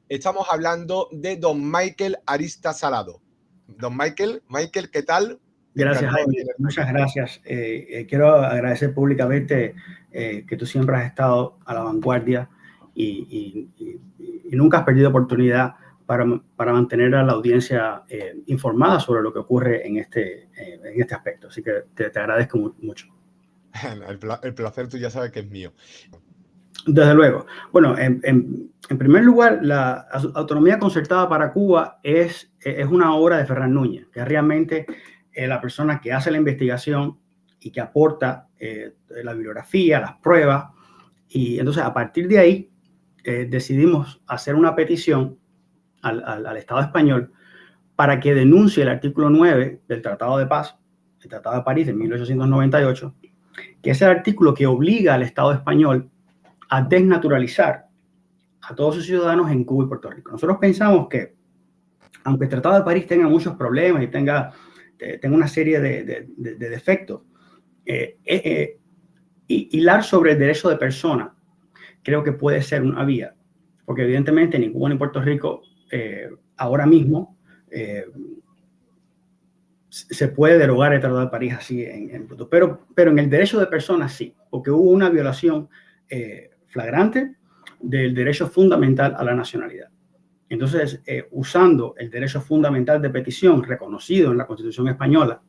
Estamos hablando de don Michael Arista Salado. Don Michael, ¿qué tal? Gracias, Jaime. Muchas gracias. Quiero agradecer públicamente que tú siempre has estado a la vanguardia y nunca has perdido oportunidad para mantener a la audiencia informada sobre lo que ocurre en este aspecto. Así que te agradezco mucho. El placer tú ya sabes que es mío. Desde luego. Bueno, en primer lugar, la autonomía concertada para Cuba es una obra de Ferran Núñez, que es realmente la persona que hace la investigación y que aporta la bibliografía, las pruebas. Y entonces, a partir de ahí, decidimos hacer una petición al Estado español para que denuncie el artículo 9 del Tratado de Paz, el Tratado de París de 1898, que es el artículo que obliga al Estado español a desnaturalizar a todos sus ciudadanos en Cuba y Puerto Rico. Nosotros pensamos que, aunque el Tratado de París tenga muchos problemas y tenga una serie de defectos, hilar sobre el derecho de persona creo que puede ser una vía, porque evidentemente ni Cuba ni Puerto Rico ahora mismo se puede derogar el Tratado de París así pero en el derecho de personas sí, porque hubo una violación flagrante del derecho fundamental a la nacionalidad. Entonces, usando el derecho fundamental de petición reconocido en la Constitución española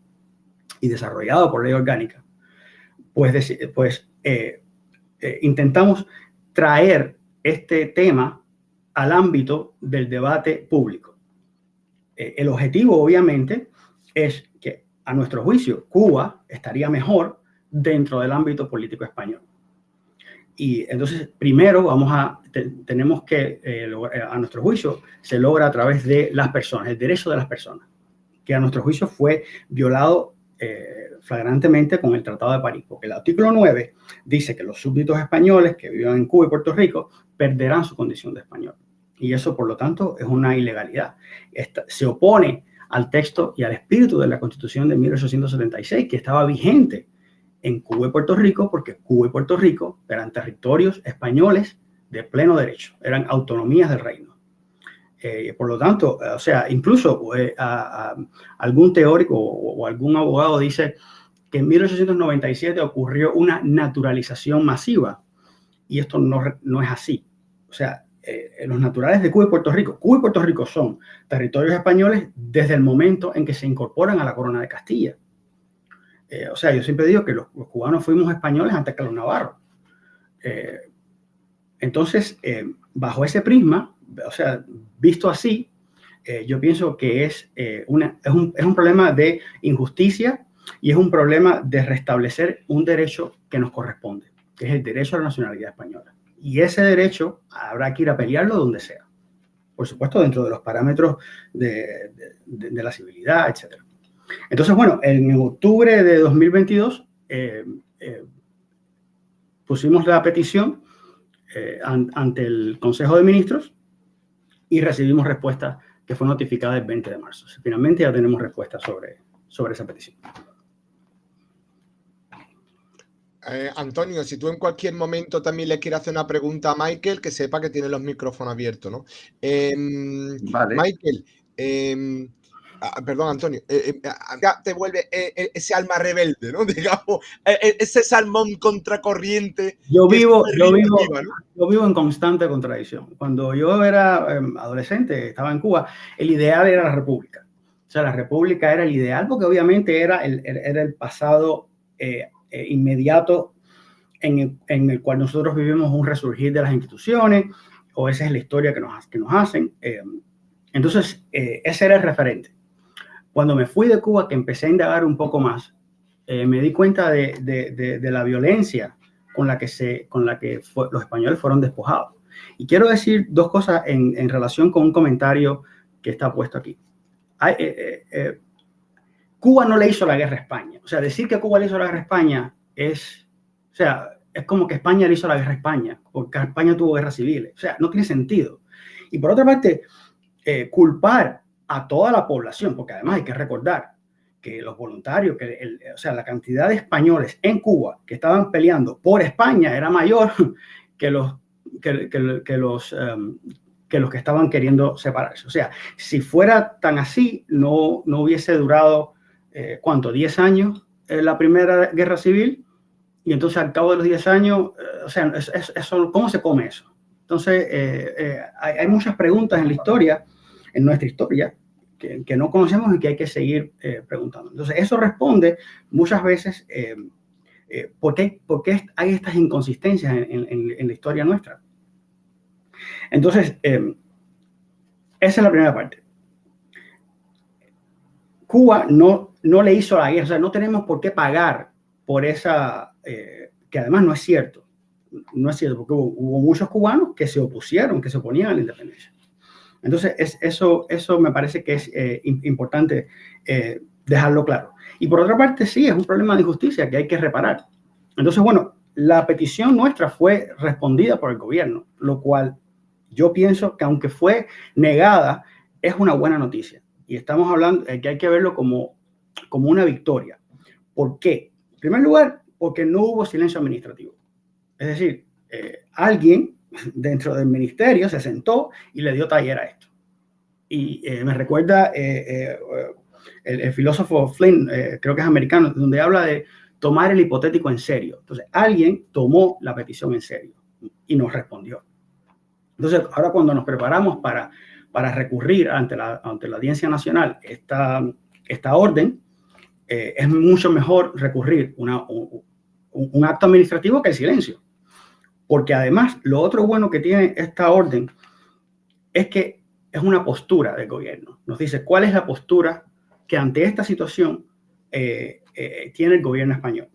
y desarrollado por ley orgánica, pues intentamos traer este tema al ámbito del debate público. El objetivo, obviamente, es que, a nuestro juicio, Cuba estaría mejor dentro del ámbito político español. Y entonces, primero tenemos que, a nuestro juicio, se logra a través de las personas, el derecho de las personas, que a nuestro juicio fue violado flagrantemente con el Tratado de París, porque el artículo 9 dice que los súbditos españoles que vivan en Cuba y Puerto Rico perderán su condición de español. Y eso, por lo tanto, es una ilegalidad. Se opone al texto y al espíritu de la Constitución de 1876, que estaba vigente en Cuba y Puerto Rico, porque Cuba y Puerto Rico eran territorios españoles de pleno derecho, eran autonomías del reino. Por lo tanto, o sea, incluso algún teórico o algún abogado dice que en 1897 ocurrió una naturalización masiva, y esto no es así. O sea, los naturales de Cuba y Puerto Rico son territorios españoles desde el momento en que se incorporan a la corona de Castilla. O sea, yo siempre digo que los cubanos fuimos españoles antes que los navarros. Entonces, bajo ese prisma, o sea, visto así, yo pienso que es un problema de injusticia y es un problema de restablecer un derecho que nos corresponde, que es el derecho a la nacionalidad española. Y ese derecho habrá que ir a pelearlo donde sea. Por supuesto, dentro de los parámetros de la civilidad, etc. Entonces, bueno, en octubre de 2022 pusimos la petición ante el Consejo de Ministros y recibimos respuesta que fue notificada el 20 de marzo. Finalmente ya tenemos respuesta sobre esa petición. Antonio, si tú en cualquier momento también le quieres hacer una pregunta a Michael, que sepa que tiene los micrófonos abiertos, ¿no? Vale. Michael, perdón, Antonio, ya te vuelve ese alma rebelde, ¿no? Digamos, ese salmón contracorriente. Yo vivo en constante contradicción. Cuando yo era adolescente, estaba en Cuba, el ideal era la república. O sea, la república era el ideal porque obviamente era el pasado inmediato en el cual nosotros vivimos un resurgir de las instituciones, o esa es la historia que nos hacen. Entonces, ese era el referente. Cuando me fui de Cuba, que empecé a indagar un poco más, me di cuenta de la violencia con la que los españoles fueron despojados. Y quiero decir dos cosas en relación con un comentario que está puesto aquí. Cuba no le hizo la guerra a España. O sea, decir que Cuba le hizo la guerra a España es como que España le hizo la guerra a España, porque España tuvo guerras civiles. O sea, no tiene sentido. Y por otra parte, culpar a toda la población, porque además hay que recordar que los voluntarios, o sea, la cantidad de españoles en Cuba que estaban peleando por España era mayor que que los que estaban queriendo separarse. O sea, si fuera tan así, no hubiese durado, ¿cuánto? 10 años la primera guerra civil, y entonces al cabo de los 10 años, o sea, ¿cómo se come eso? Entonces, hay muchas preguntas en la historia, en nuestra historia, que no conocemos y que hay que seguir preguntando. Entonces, eso responde muchas veces ¿por qué hay estas inconsistencias en la historia nuestra? Entonces, esa es la primera parte. Cuba no le hizo la guerra, o sea, no tenemos por qué pagar por esa, que además no es cierto. No es cierto, porque hubo muchos cubanos que se opusieron, que se oponían a la independencia. Entonces, eso me parece que es importante dejarlo claro. Y por otra parte, sí, es un problema de injusticia que hay que reparar. Entonces, bueno, la petición nuestra fue respondida por el gobierno, lo cual yo pienso que aunque fue negada, es una buena noticia. Y estamos hablando que hay que verlo como una victoria. ¿Por qué? En primer lugar, porque no hubo silencio administrativo. Es decir, alguien dentro del ministerio se sentó y le dio taller a esto. Y me recuerda el filósofo Flynn, creo que es americano, donde habla de tomar el hipotético en serio. Entonces, alguien tomó la petición en serio y nos respondió. Entonces, ahora cuando nos preparamos para recurrir ante la Audiencia Nacional esta orden, es mucho mejor recurrir un acto administrativo que el silencio. Porque además, lo otro bueno que tiene esta orden es que es una postura del gobierno. Nos dice cuál es la postura que ante esta situación tiene el gobierno español.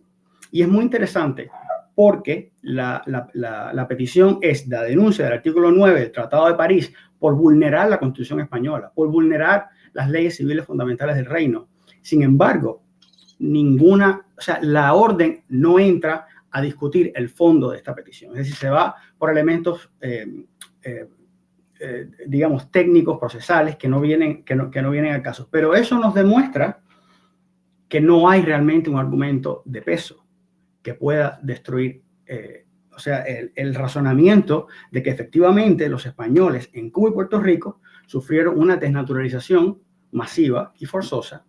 Y es muy interesante porque la petición es la denuncia del artículo 9 del Tratado de París por vulnerar la Constitución española, por vulnerar las leyes civiles fundamentales del reino. Sin embargo, la orden no entra a discutir el fondo de esta petición. Es decir, se va por elementos, digamos, técnicos, procesales, que no vienen al caso. Pero eso nos demuestra que no hay realmente un argumento de peso que pueda destruir, el razonamiento de que efectivamente los españoles en Cuba y Puerto Rico sufrieron una desnaturalización masiva y forzosa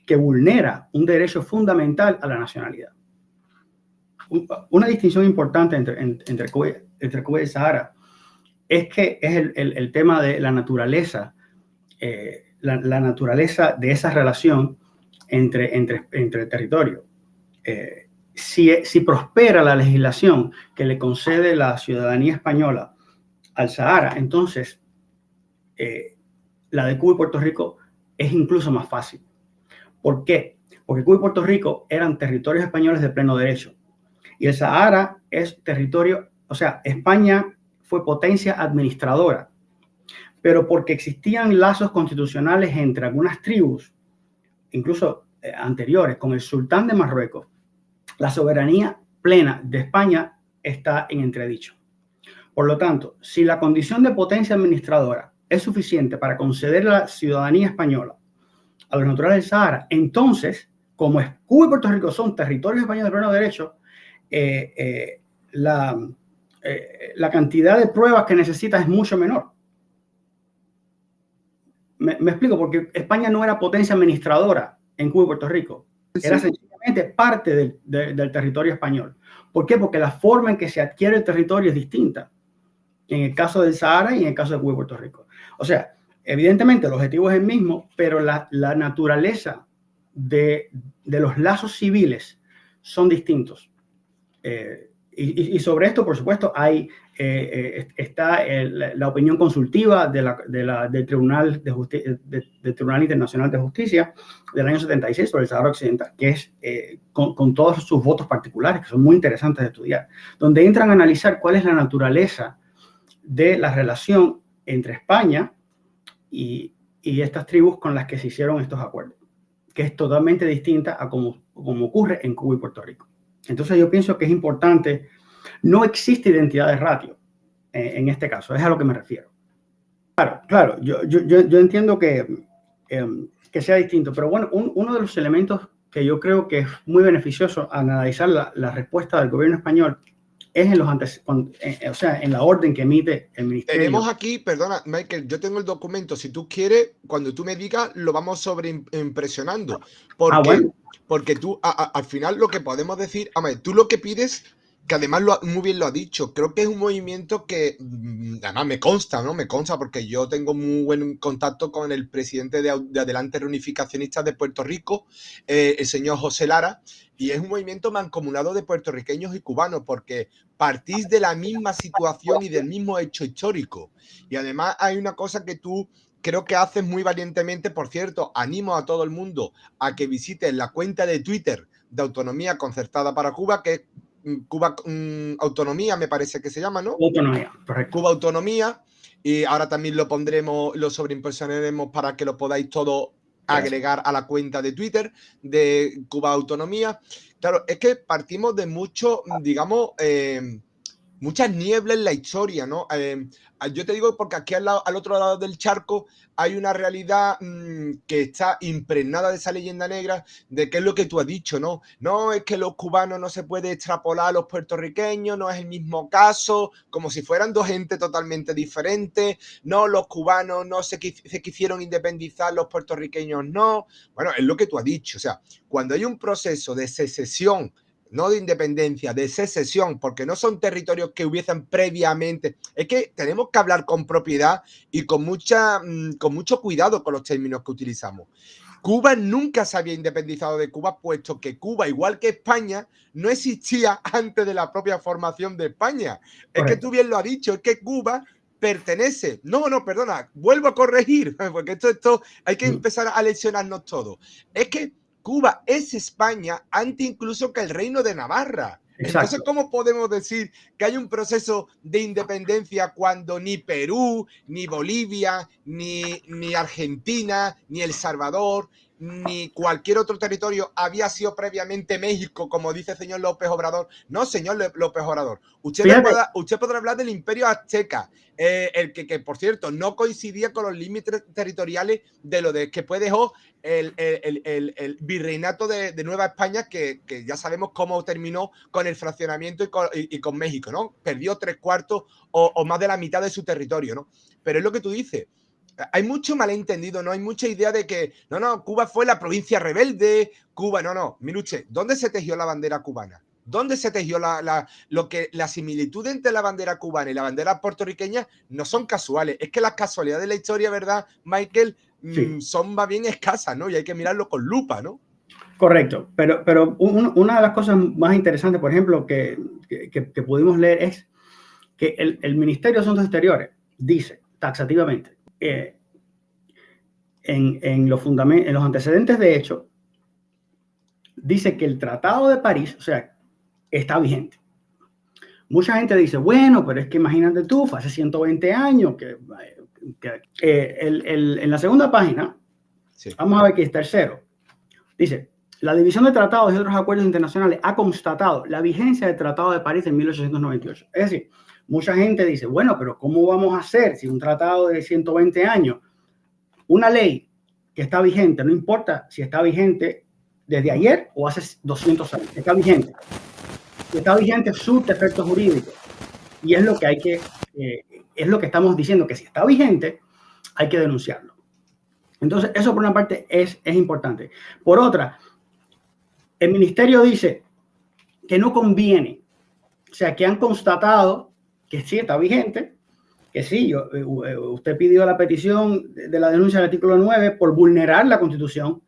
que vulnera un derecho fundamental a la nacionalidad. Una distinción importante entre Cuba y el Sahara es que es el tema de la naturaleza, la naturaleza de esa relación entre el territorio. Si prospera la legislación que le concede la ciudadanía española al Sahara, entonces la de Cuba y Puerto Rico es incluso más fácil. ¿Por qué? Porque Cuba y Puerto Rico eran territorios españoles de pleno derecho. Y el Sahara es territorio, o sea, España fue potencia administradora, pero porque existían lazos constitucionales entre algunas tribus, incluso anteriores, con el sultán de Marruecos, la soberanía plena de España está en entredicho. Por lo tanto, si la condición de potencia administradora es suficiente para conceder la ciudadanía española a los naturales del Sahara, entonces, como Cuba y Puerto Rico son territorios españoles de pleno derecho, la cantidad de pruebas que necesita es mucho menor. Me explico, porque España no era potencia administradora en Cuba y Puerto Rico, era sencillamente parte del territorio español. ¿Por qué? Porque la forma en que se adquiere el territorio es distinta en el caso del Sahara y en el caso de Cuba y Puerto Rico. O sea, evidentemente el objetivo es el mismo, pero la naturaleza de los lazos civiles son distintos. Y sobre esto, por supuesto, está la opinión consultiva del Tribunal Internacional de Justicia del año 76 sobre el Sahara Occidental, que es con todos sus votos particulares, que son muy interesantes de estudiar, donde entran a analizar cuál es la naturaleza de la relación entre España y estas tribus con las que se hicieron estos acuerdos, que es totalmente distinta a como ocurre en Cuba y Puerto Rico. Entonces yo pienso que es importante, no existe identidad de ratio en este caso, es a lo que me refiero. Claro, yo entiendo que sea distinto, pero bueno, uno de los elementos que yo creo que es muy beneficioso al analizar la respuesta del gobierno español es en los o sea, en la orden que emite el ministerio. Tenemos aquí, perdona, Michael, yo tengo el documento. Si tú quieres, cuando tú me digas, lo vamos sobreimpresionando. Porque, bueno. Porque tú, al final, lo que podemos decir, tú lo que pides, que además muy bien lo ha dicho, creo que es un movimiento que, además me consta, ¿no? Me consta porque yo tengo muy buen contacto con el presidente de Adelante Reunificacionistas de Puerto Rico, el señor José Lara, y es un movimiento mancomunado de puertorriqueños y cubanos, porque partís de la misma situación y del mismo hecho histórico. Y además hay una cosa que tú creo que haces muy valientemente. Por cierto, animo a todo el mundo a que visiten la cuenta de Twitter de Autonomía Concertada para Cuba, que es Cuba Autonomía, me parece que se llama, ¿no? Autonomía, correcto. Cuba Autonomía. Y ahora también lo pondremos, lo sobreimpresionaremos para que lo podáis todo agregar a la cuenta de Twitter de Cuba Autonomía. Claro, es que partimos de mucho, digamos, muchas nieblas en la historia, ¿no? Yo te digo porque aquí al otro lado del charco hay una realidad que está impregnada de esa leyenda negra, de qué es lo que tú has dicho, ¿no? No, es que los cubanos no se puede extrapolar a los puertorriqueños, no es el mismo caso, como si fueran dos gente totalmente diferentes. No, los cubanos no se quisieron independizar, los puertorriqueños no. Bueno, es lo que tú has dicho. O sea, cuando hay un proceso de secesión, no de independencia, de secesión, porque no son territorios que hubiesen previamente. Es que tenemos que hablar con propiedad y con mucho cuidado con los términos que utilizamos. Cuba nunca se había independizado de Cuba, puesto que Cuba, igual que España, no existía antes de la propia formación de España. Es que tú bien lo has dicho, es que Cuba pertenece. No, perdona, vuelvo a corregir, porque esto hay que empezar a leccionarnos todo. Es que Cuba es España antes incluso que el Reino de Navarra. Exacto. Entonces, ¿cómo podemos decir que hay un proceso de independencia cuando ni Perú, ni Bolivia, ni Argentina, ni El Salvador, ni cualquier otro territorio había sido previamente México, como dice el señor López Obrador? No, señor López Obrador. Usted podrá hablar del Imperio Azteca, el que, por cierto, no coincidía con los límites territoriales de lo de que fue dejó el virreinato de Nueva España, que ya sabemos cómo terminó con el fraccionamiento y con México, ¿no? Perdió 3/4 o más de la mitad de su territorio, ¿no? Pero es lo que tú dices. Hay mucho malentendido, ¿no? Hay mucha idea de que, no, Cuba fue la provincia rebelde, Cuba, no. Mire usted, ¿dónde se tejió la bandera cubana? ¿Dónde se tejió la similitud entre la bandera cubana y la bandera puertorriqueña? No son casuales. Es que las casualidades de la historia, ¿verdad, Michael? Sí. Son más bien escasas, ¿no? Y hay que mirarlo con lupa, ¿no? Correcto, pero una de las cosas más interesantes, por ejemplo, que pudimos leer es que el Ministerio de Asuntos Exteriores dice taxativamente en los antecedentes de hecho, dice que el Tratado de París, o sea, está vigente. Mucha gente dice, bueno, pero es que imagínate tú, fue hace 120 años en la segunda página, sí. Vamos a ver que es tercero. Dice, la División de Tratados y otros acuerdos internacionales ha constatado la vigencia del Tratado de París en 1898. Es decir, mucha gente dice, bueno, pero ¿cómo vamos a hacer si un tratado de 120 años, una ley que está vigente, no importa si está vigente desde ayer o hace 200 años, está vigente? Está vigente surte efectos jurídicos. Y es lo que hay que, es lo que estamos diciendo, que si está vigente, hay que denunciarlo. Entonces, eso por una parte es importante. Por otra, el ministerio dice que no conviene, o sea, que han constatado que sí está vigente, que sí, usted pidió la petición de la denuncia del artículo 9 por vulnerar la Constitución,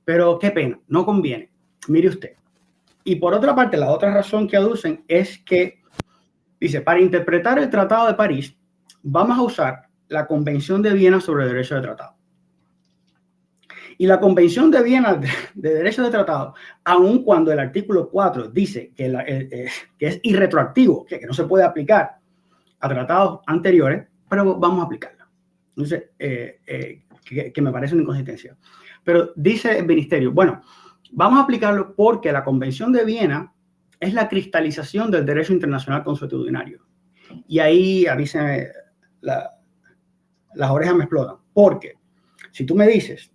pero qué pena, no conviene. Mire usted. Y por otra parte, la otra razón que aducen es que, dice, para interpretar el Tratado de París, vamos a usar la Convención de Viena sobre el Derecho de Tratado. Y la Convención de Viena de Derecho de Tratado, aun cuando el artículo 4 dice que es irretroactivo, que no se puede aplicar a tratados anteriores, pero vamos a aplicarla. Entonces, que me parece una inconsistencia. Pero dice el ministerio, bueno, vamos a aplicarlo porque la Convención de Viena es la cristalización del derecho internacional consuetudinario. Y ahí a mí las orejas me explotan. Porque si tú me dices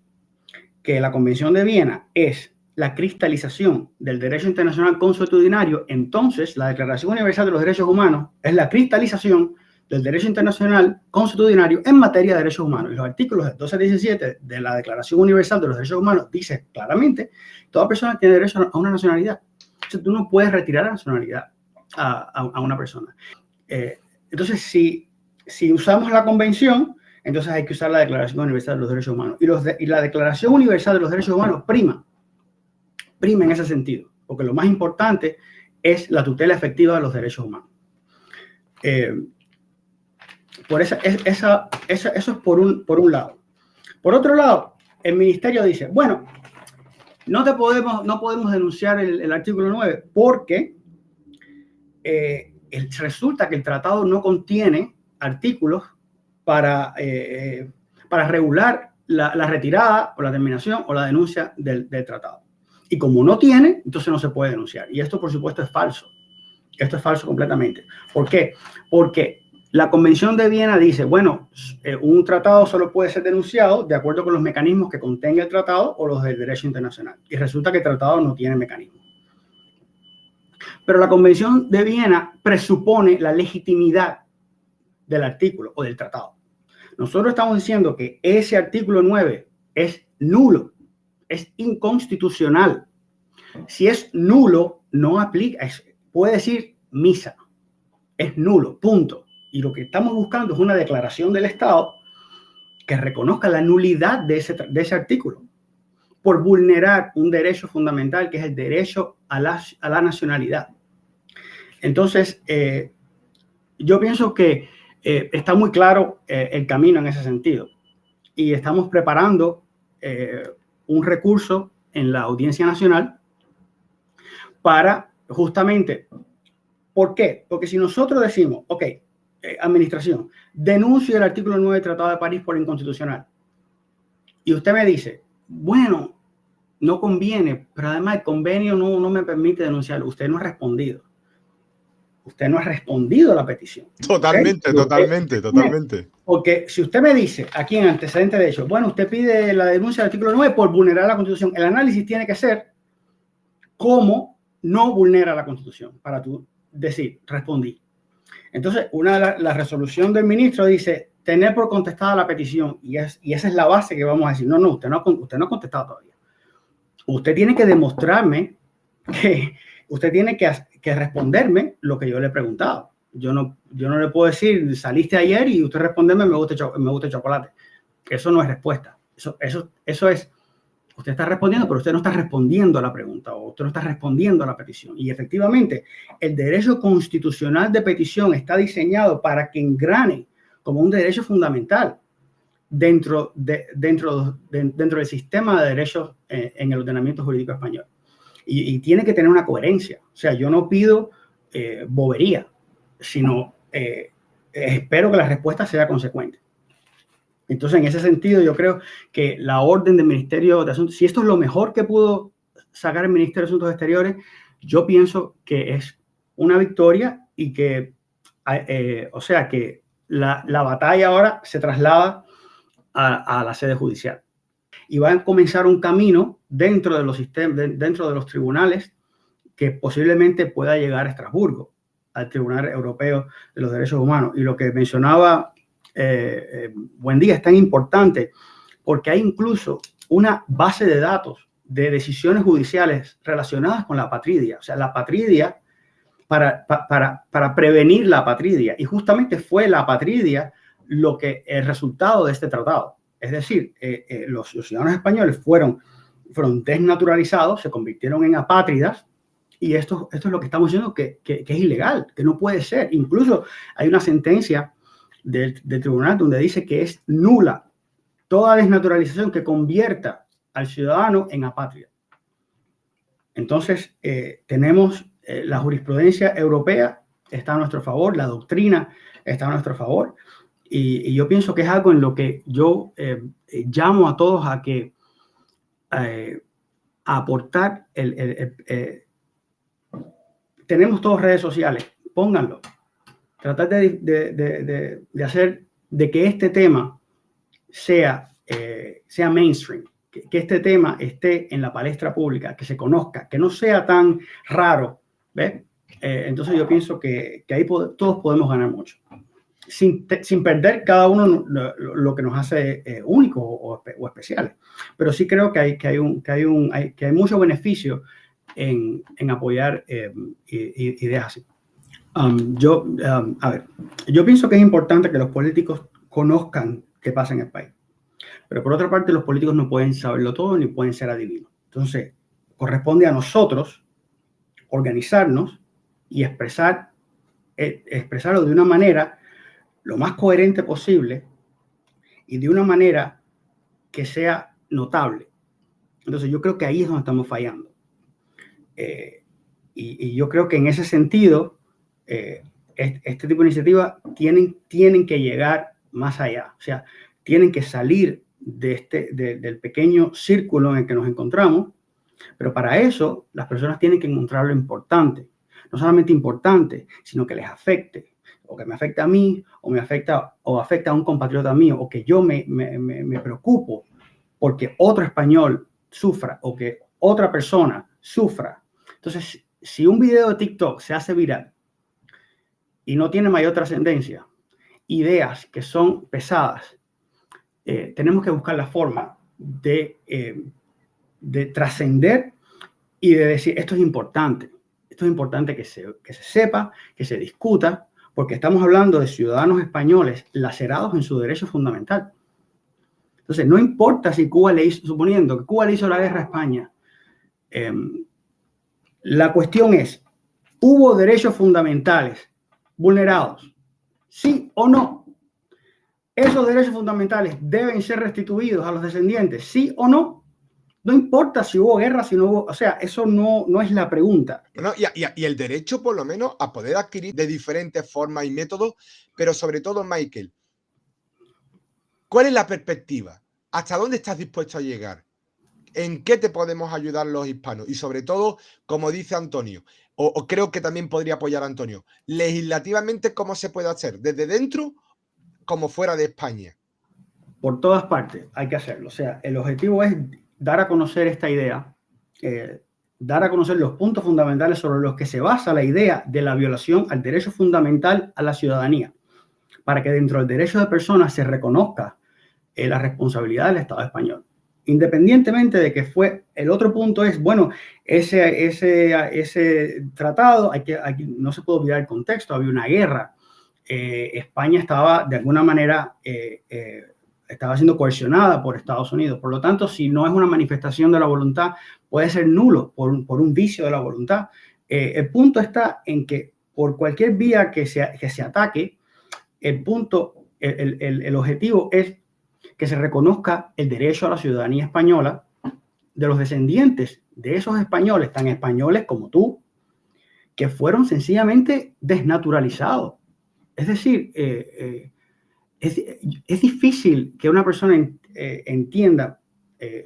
que la Convención de Viena es la cristalización del derecho internacional consuetudinario, entonces la Declaración Universal de los Derechos Humanos es la cristalización del derecho internacional consuetudinario en materia de derechos humanos. Y los artículos 12 a 17 de la Declaración Universal de los Derechos Humanos dice claramente que toda persona tiene derecho a una nacionalidad. Entonces, tú no puedes retirar la nacionalidad a una persona. Entonces, si usamos la convención, entonces hay que usar la Declaración Universal de los Derechos Humanos. Y la Declaración Universal de los Derechos Humanos prima en ese sentido, porque lo más importante es la tutela efectiva de los derechos humanos. Eso es por un lado. Por otro lado, el ministerio dice, bueno, no podemos denunciar el artículo 9 porque resulta que el tratado no contiene artículos para regular la retirada o la terminación o la denuncia del tratado. Y como no tiene, entonces no se puede denunciar. Y esto, por supuesto, es falso. Esto es falso completamente. ¿Por qué? Porque la Convención de Viena dice, bueno, un tratado solo puede ser denunciado de acuerdo con los mecanismos que contenga el tratado o los del derecho internacional. Y resulta que el tratado no tiene mecanismo. Pero la Convención de Viena presupone la legitimidad del artículo o del tratado. Nosotros estamos diciendo que ese artículo 9 es nulo, es inconstitucional. Si es nulo, no aplica, puede decir misa, es nulo, punto. Y lo que estamos buscando es una declaración del Estado que reconozca la nulidad de ese artículo por vulnerar un derecho fundamental que es el derecho a la nacionalidad. Entonces, yo pienso que está muy claro el camino en ese sentido y estamos preparando un recurso en la Audiencia Nacional para justamente, ¿por qué? Porque si nosotros decimos, ok, administración, denuncio el artículo 9 del Tratado de París por inconstitucional y usted me dice, bueno, no conviene, pero además el convenio no me permite denunciarlo, usted no ha respondido. Usted no ha respondido a la petición. Totalmente, ¿Okay? totalmente. Porque si usted me dice aquí en antecedente de hecho, bueno, usted pide la denuncia del artículo 9 por vulnerar la Constitución, el análisis tiene que ser cómo no vulnera la Constitución para tú decir, respondí. Entonces, la resolución del ministro dice, tener por contestada la petición y esa es la base que vamos a decir, no, usted no ha contestado todavía. Usted tiene que demostrarme que usted tiene que responderme lo que yo le he preguntado. Yo no le puedo decir, saliste ayer y usted responderme, me gusta el chocolate. Eso no es respuesta. Eso es, usted está respondiendo, pero usted no está respondiendo a la pregunta o usted no está respondiendo a la petición. Y efectivamente, el derecho constitucional de petición está diseñado para que engrane como un derecho fundamental dentro del sistema de derechos en el ordenamiento jurídico español. Y tiene que tener una coherencia. O sea, yo no pido bobería, sino espero que la respuesta sea consecuente. Entonces, en ese sentido, yo creo que la orden del Ministerio de Asuntos, si esto es lo mejor que pudo sacar el Ministerio de Asuntos Exteriores, yo pienso que es una victoria y que, o sea, que la batalla ahora se traslada a la sede judicial. Y va a comenzar un camino dentro de los sistemas, dentro de los tribunales, que posiblemente pueda llegar a Estrasburgo, al Tribunal Europeo de los Derechos Humanos. Y lo que mencionaba Buendía es tan importante porque hay incluso una base de datos de decisiones judiciales relacionadas con la apatridia. O sea, la apatridia para prevenir la apatridia. Y justamente fue la apatridia el resultado de este tratado. Es decir, los ciudadanos españoles fueron desnaturalizados, se convirtieron en apátridas, y esto es lo que estamos diciendo que es ilegal, que no puede ser. Incluso hay una sentencia del tribunal donde dice que es nula toda desnaturalización que convierta al ciudadano en apátrida. Entonces, tenemos la jurisprudencia europea está a nuestro favor, la doctrina está a nuestro favor. Y yo pienso que es algo en lo que yo llamo a todos a que a aportar. Tenemos todas redes sociales, pónganlo. Tratar de hacer de que este tema sea mainstream, que este tema esté en la palestra pública, que se conozca, que no sea tan raro, ¿ves? Entonces yo pienso que ahí todos podemos ganar mucho, sin perder cada uno lo que nos hace únicos o especiales. Pero sí creo que hay mucho beneficio en apoyar ideas así. A ver, yo pienso que es importante que los políticos conozcan qué pasa en el país. Pero por otra parte, los políticos no pueden saberlo todo ni pueden ser adivinos. Entonces, corresponde a nosotros organizarnos y expresarlo de una manera lo más coherente posible y de una manera que sea notable. Entonces, yo creo que ahí es donde estamos fallando. Y yo creo que en ese sentido, este tipo de iniciativas tienen que llegar más allá. O sea, tienen que salir del pequeño círculo en el que nos encontramos, pero para eso las personas tienen que encontrar lo importante. No solamente importante, sino que les afecte, o que me afecta a mí, o afecta a un compatriota mío, o que yo me preocupo porque otro español sufra, o que otra persona sufra. Entonces, si un video de TikTok se hace viral y no tiene mayor trascendencia, ideas que son pesadas, tenemos que buscar la forma de trascender y de decir, esto es importante que se sepa, que se discuta, porque estamos hablando de ciudadanos españoles lacerados en su derecho fundamental. Entonces, no importa si Cuba le hizo, suponiendo que Cuba le hizo la guerra a España, la cuestión es, ¿hubo derechos fundamentales vulnerados? ¿Sí o no? ¿Esos derechos fundamentales deben ser restituidos a los descendientes? ¿Sí o no? No importa si hubo guerra, si no hubo... O sea, eso no es la pregunta. Bueno, y el derecho, por lo menos, a poder adquirir de diferentes formas y métodos, pero sobre todo, Michael, ¿cuál es la perspectiva? ¿Hasta dónde estás dispuesto a llegar? ¿En qué te podemos ayudar los hispanos? Y sobre todo, como dice Antonio, o creo que también podría apoyar a Antonio, legislativamente, ¿cómo se puede hacer? ¿Desde dentro como fuera de España? Por todas partes hay que hacerlo. O sea, el objetivo es dar a conocer esta idea, dar a conocer los puntos fundamentales sobre los que se basa la idea de la violación al derecho fundamental a la ciudadanía, para que dentro del derecho de personas se reconozca la responsabilidad del Estado español. Independientemente de que fue, el otro punto es, bueno, ese tratado, no se puede olvidar el contexto, había una guerra, España estaba de alguna manera, estaba siendo coercionada por Estados Unidos, por lo tanto, si no es una manifestación de la voluntad, puede ser nulo por un vicio de la voluntad. El punto está en que por cualquier vía que se ataque, el objetivo es que se reconozca el derecho a la ciudadanía española de los descendientes de esos españoles, tan españoles como tú, que fueron sencillamente desnaturalizados. Es decir, es difícil que una persona entienda,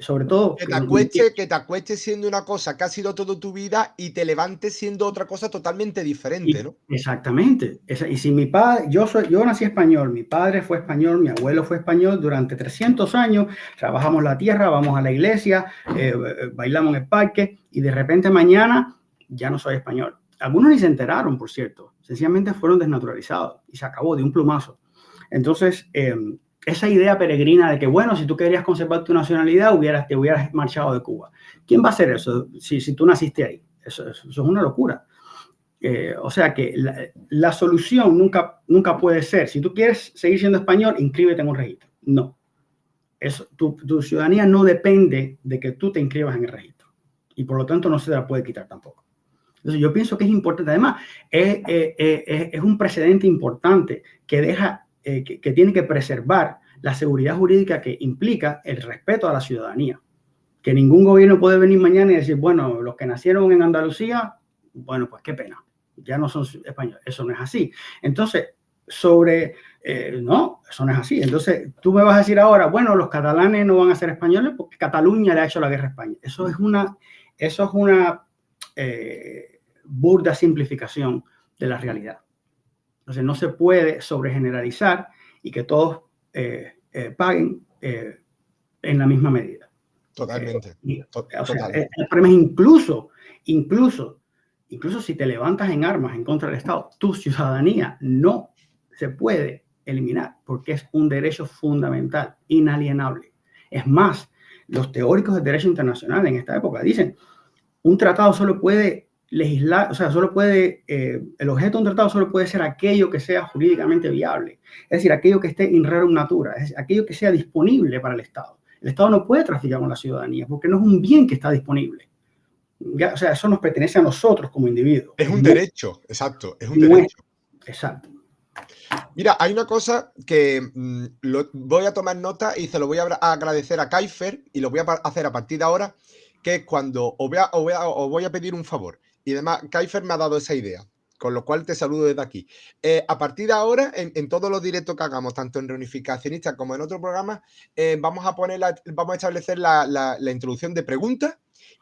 sobre todo... Que te acuestes siendo una cosa que ha sido toda tu vida y te levantes siendo otra cosa totalmente diferente, ¿no? Exactamente. Y si mi padre, yo nací español, mi padre fue español, mi abuelo fue español durante 300 años, trabajamos la tierra, vamos a la iglesia, bailamos en el parque y de repente mañana ya no soy español. Algunos ni se enteraron, por cierto, sencillamente fueron desnaturalizados y se acabó de un plumazo. Entonces, esa idea peregrina de que, bueno, si tú querías conservar tu nacionalidad, te hubieras marchado de Cuba. ¿Quién va a hacer eso si tú naciste ahí? Eso es una locura. O sea que la solución nunca puede ser, si tú quieres seguir siendo español, inscríbete en un registro. No. Tu ciudadanía no depende de que tú te inscribas en el registro. Y por lo tanto no se la puede quitar tampoco. Entonces yo pienso que es importante. Además, es un precedente importante que deja... que tiene que preservar la seguridad jurídica que implica el respeto a la ciudadanía. Que ningún gobierno puede venir mañana y decir, bueno, los que nacieron en Andalucía, bueno, pues qué pena, ya no son españoles. Eso no es así. Entonces, no, eso no es así. Entonces, tú me vas a decir ahora, bueno, los catalanes no van a ser españoles porque Cataluña le ha hecho la guerra a España. Eso es una burda simplificación de la realidad. Entonces no se puede sobregeneralizar y que todos paguen en la misma medida. Totalmente. O sea, el problema es incluso si te levantas en armas en contra del Estado, tu ciudadanía no se puede eliminar porque es un derecho fundamental, inalienable. Es más, los teóricos del derecho internacional en esta época dicen, un tratado solo puede legislar, o sea, el objeto de un tratado solo puede ser aquello que sea jurídicamente viable, es decir, aquello que esté in rerum natura, es decir, aquello que sea disponible para el Estado. El Estado no puede traficar con la ciudadanía porque no es un bien que está disponible. Ya, o sea, eso nos pertenece a nosotros como individuos. Es un derecho, exacto, es un derecho. Exacto. Mira, hay una cosa que voy a tomar nota y se lo voy a agradecer a Kaifer y lo voy a hacer a partir de ahora, que es cuando os voy a pedir un favor. Y además, Kaifer me ha dado esa idea, con lo cual te saludo desde aquí. A partir de ahora, en todos los directos que hagamos, tanto en Reunificacionistas como en otros programas, vamos a establecer la introducción de preguntas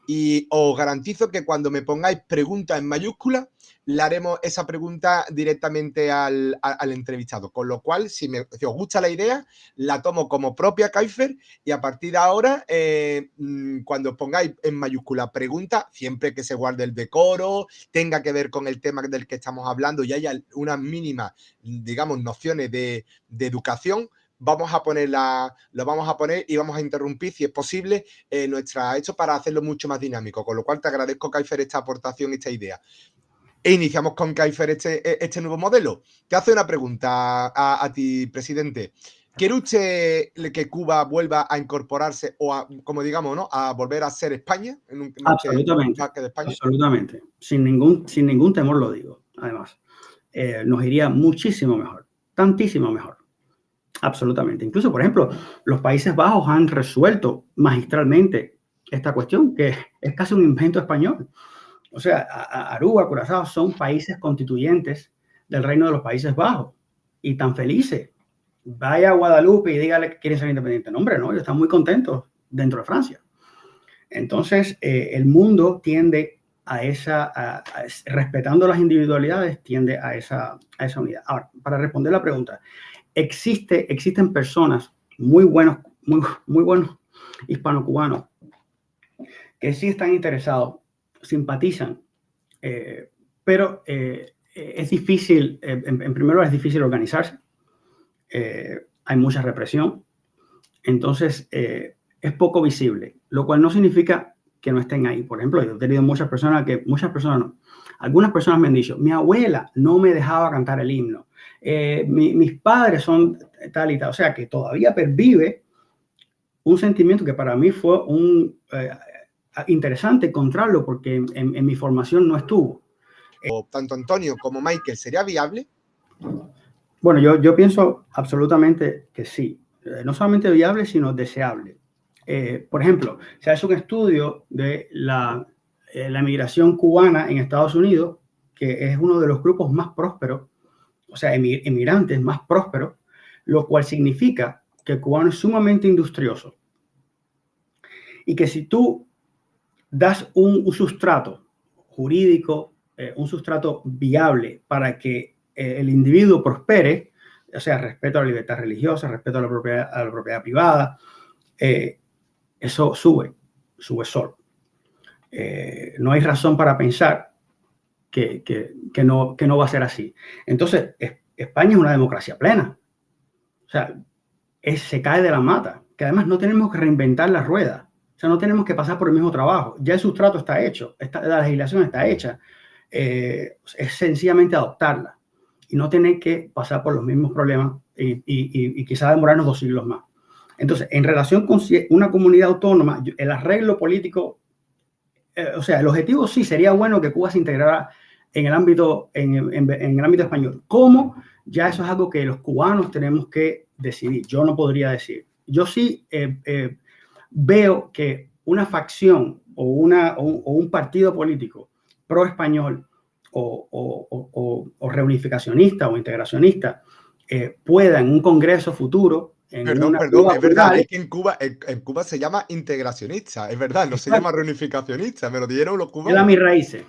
y os garantizo que cuando me pongáis preguntas en mayúsculas, le haremos esa pregunta directamente al entrevistado. Con lo cual, si os gusta la idea, la tomo como propia, Kaifer, y a partir de ahora, cuando pongáis en mayúscula pregunta, siempre que se guarde el decoro, tenga que ver con el tema del que estamos hablando y haya unas mínimas, digamos, nociones de educación, lo vamos a poner y vamos a interrumpir, si es posible, esto para hacerlo mucho más dinámico. Con lo cual, te agradezco, Kaifer, esta aportación, esta idea. E iniciamos con Kaifer este nuevo modelo. Te hace una pregunta a ti, presidente. ¿Quiere usted que Cuba vuelva a incorporarse o como digamos, ¿no? A volver a ser España? Absolutamente. De España? Absolutamente. Sin ningún temor lo digo, además. Nos iría muchísimo mejor. Tantísimo mejor. Absolutamente. Incluso, por ejemplo, los Países Bajos han resuelto magistralmente esta cuestión, que es casi un invento español. O sea, Aruba, Curazao son países constituyentes del Reino de los Países Bajos y tan felices. Vaya a Guadalupe y dígale que quieren ser independientes. No, hombre, no, ellos están muy contentos dentro de Francia. Entonces, el mundo tiende respetando las individualidades, tiende a esa unidad. Ahora, para responder la pregunta, existen personas muy buenos hispano-cubanos que sí están interesados, simpatizan, pero es difícil, en primer lugar es difícil organizarse, hay mucha represión, entonces es poco visible, lo cual no significa que no estén ahí. Por ejemplo, yo he tenido algunas personas me han dicho, mi abuela no me dejaba cantar el himno, mis padres son tal y tal, o sea que todavía pervive un sentimiento que para mí fue interesante encontrarlo porque en mi formación no estuvo. Tanto Antonio como Michael, ¿sería viable? Bueno, yo pienso absolutamente que sí. No solamente viable, sino deseable. Por ejemplo, se hace un estudio de la migración cubana en Estados Unidos, que es uno de los grupos más prósperos, o sea, emigrantes más prósperos, lo cual significa que el cubano es sumamente industrioso. Y que si tú das un sustrato jurídico, un sustrato viable para que el individuo prospere, o sea, respeto a la libertad religiosa, respeto a la propiedad privada, eso sube solo. No hay razón para pensar que no va a ser así. Entonces, España es una democracia plena. O sea, se cae de la mata, que además no tenemos que reinventar la rueda. O sea, no tenemos que pasar por el mismo trabajo. Ya el sustrato está hecho, la legislación está hecha. Es sencillamente adoptarla y no tener que pasar por los mismos problemas y quizás demorarnos 2 siglos más. Entonces, en relación con una comunidad autónoma, el arreglo político, o sea, el objetivo sí sería bueno que Cuba se integrara en el ámbito español. ¿Cómo? Ya eso es algo que los cubanos tenemos que decidir. Yo no podría decir. Yo sí veo que una facción o un partido político pro-español o reunificacionista o integracionista pueda en un congreso futuro... Perdón, es verdad, es que en Cuba se llama integracionista, es verdad, no se llama reunificacionista, me lo dieron los cubanos. Era mis raíces.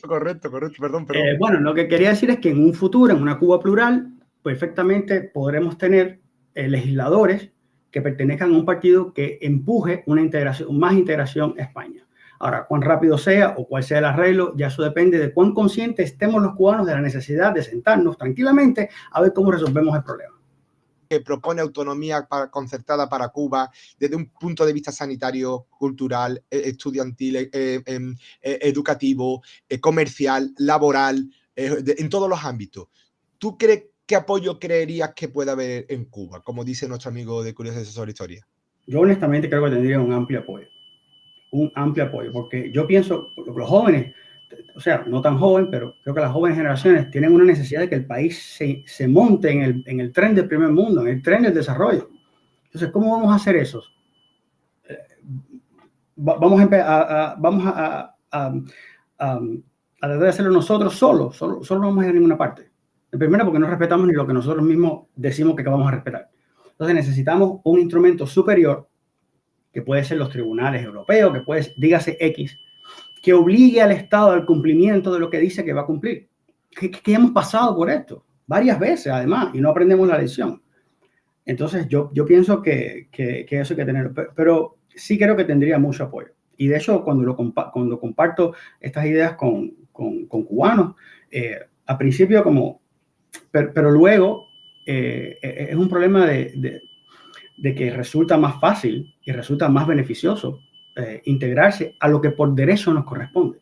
Correcto, perdón. Bueno, lo que quería decir es que en un futuro, en una Cuba plural, perfectamente podremos tener legisladores que pertenezcan a un partido que empuje una integración, más integración a España. Ahora, cuán rápido sea o cuál sea el arreglo, ya eso depende de cuán conscientes estemos los cubanos de la necesidad de sentarnos tranquilamente a ver cómo resolvemos el problema. Que propone autonomía concertada para Cuba desde un punto de vista sanitario, cultural, estudiantil, educativo, comercial, laboral, en todos los ámbitos. ¿Tú crees qué apoyo creerías que puede haber en Cuba, como dice nuestro amigo de Curiosidades sobre Historia? Yo honestamente creo que tendría un amplio apoyo, porque yo pienso que los jóvenes, o sea, no tan joven, pero creo que las jóvenes generaciones tienen una necesidad de que el país se monte en el tren del primer mundo, en el tren del desarrollo. Entonces, ¿cómo vamos a hacer eso? Vamos a tratar de hacerlo nosotros solo no vamos a ir a ninguna parte. Primero, porque no respetamos ni lo que nosotros mismos decimos que vamos a respetar. Entonces, necesitamos un instrumento superior, que puede ser los tribunales europeos, que puede, dígase X, que obligue al Estado al cumplimiento de lo que dice que va a cumplir. Que hemos pasado por esto varias veces, además, y no aprendemos la lección. Entonces, yo pienso que eso hay que tenerlo, pero sí creo que tendría mucho apoyo. Y de hecho, cuando comparto estas ideas con cubanos, al principio pero luego es un problema de que resulta más fácil y resulta más beneficioso integrarse a lo que por derecho nos corresponde.